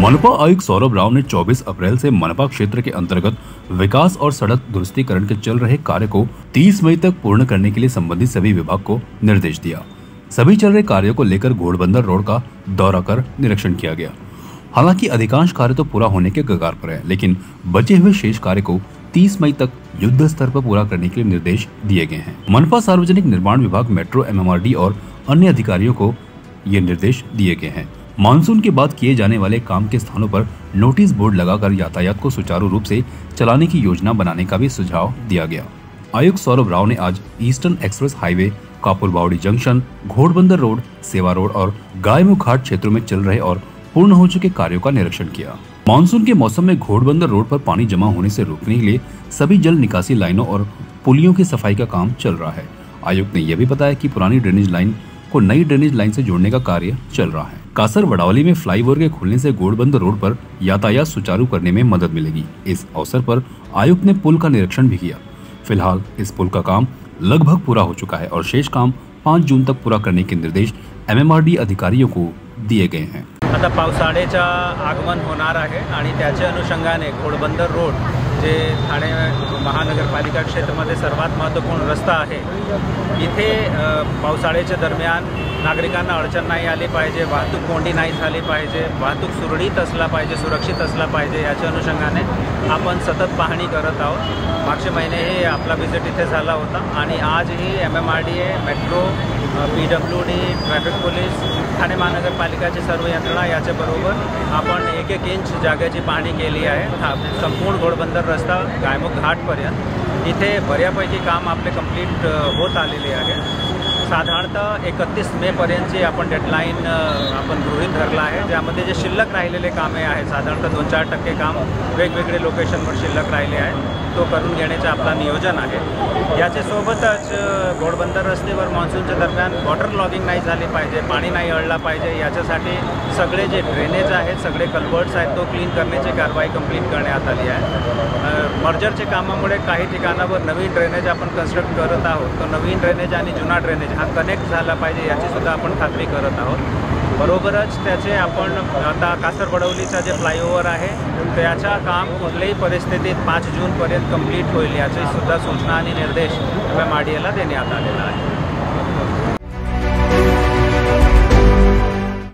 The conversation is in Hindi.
मनपा आयुक्त सौरभ राव ने 24 अप्रैल से मनपा क्षेत्र के अंतर्गत विकास और सड़क दुरुस्तीकरण के चल रहे कार्य को 30 मई तक पूर्ण करने के लिए संबंधित सभी विभाग को निर्देश दिया। सभी चल रहे कार्यों को लेकर घोड़बंदर रोड का दौरा कर निरीक्षण किया गया। हालांकि अधिकांश कार्य तो पूरा होने के कगार पर है, लेकिन बचे हुए शेष कार्य को 30 मई तक युद्ध स्तर पर पूरा करने के लिए निर्देश दिए गए हैं। मनपा सार्वजनिक निर्माण विभाग, मेट्रो, MMRD और अन्य अधिकारियों को ये निर्देश दिए गए हैं। मानसून के बाद किए जाने वाले काम के स्थानों पर नोटिस बोर्ड लगाकर यातायात को सुचारू रूप से चलाने की योजना बनाने का भी सुझाव दिया गया। आयुक्त सौरभ राव ने आज eastern express highway, Kapurbawdi junction, Ghodbunder road, सेवा रोड और गायमुख घाट क्षेत्रों में चल रहे और पूर्ण हो चुके कार्यों का निरीक्षण किया। मानसून के मौसम में घोड़बंदर रोड पर पानी जमा होने से रोकने के लिए सभी जल निकासी लाइनों और पुलियों की सफाई का काम चल रहा है। आयुक्त ने यह भी बताया कि पुरानी ड्रेनेज लाइन को नई ड्रेनेज लाइन से जोड़ने का कार्य चल रहा है। कासर वडावली में फ्लाईओवर के खुलने से घोड़बंदर रोड पर यातायात सुचारू करने में मदद मिलेगी। इस अवसर पर आयुक्त ने पुल का निरीक्षण भी किया। फिलहाल इस पुल का काम लगभग पूरा हो चुका है और शेष काम 5 जून तक पूरा करने के निर्देश MMRD अधिकारियों को दिए गए हैं। आता पावसाळ्याचं आगमन होणार आहे आणि त्याच्या अनुषंगाने घोड़बंदर रोड जे ठाणे महानगरपालिका क्षेत्रामध्ये सर्वात महत्त्वपूर्ण रस्ता आहे, इथे पावसाळ्याच्या दरम्यान नागरिकांना अडचण नाही आली पाहिजे, वाहतूक कोंडी नाही झाली पाहिजे, वाहतूक सुरळीत असला पाहिजे, सुरक्षित असला पाहिजे, याच्या अनुषंगाने आपण सतत पाहणी करत आहोत। मागचे महिने हे आपला विजिट इथे झाला होता आणि आजही MMRDA, metro, PWD, traffic police, Thane महानगरपालिकाची सर्व यंत्रणा याच्याबरोबर आपण 1-1 इंच जागेची पाहणी केली आहे। संपूर्ण घोड़बंदर रस्ता गायमुख घाटपर्यंत इथे बऱ्यापैकी काम आपले कंप्लीट होत आलेले आहे। साधारणतः 31 मे पर्यंतची आपण डेडलाईन आपण गृहीत धरला आहे, ज्यामध्ये जे शिल्लक राहिलेले कामे आहेत, साधारणतः 2-4% काम वेगवेगळे लोकेशनवर शिल्लक राहिले आहे, तो करून घेण्याचं आपला नियोजन आहे। याच्या सोबतच घोड़बंदर रस्त्यावर मान्सूनच्या दरम्यान वॉटर लॉगिंग नाही झाली पाहिजे, पाणी नाही अडला पाहिजे, याच्यासाठी सगळे जे ड्रेनेज आहेत, सगळे कल्वर्ट्स आहेत, तो क्लीन करण्याची कारवाई कंप्लीट करण्यात आली आहे। मर्जरच्या कामामुळे काही ठिकाणावर नवीन ड्रेनेज आपण कन्स्ट्रक्ट करत आहोत, तो नवीन ड्रेनेज आणि जुना ड्रेनेज हा कनेक्ट झाला पाहिजे याची सुद्धा आपण खात्री करत आहोत। बरोबरच त्याचे आपण आता कासर वडवलीचा जे फ्लायओव्हर आहे त्याचा काम कुठल्याही परिस्थितीत 5 जूनपर्यंत कंप्लीट होईल याची सुद्धा सूचना आणि निर्देश MMRDAला देण्यात आलेला आहे।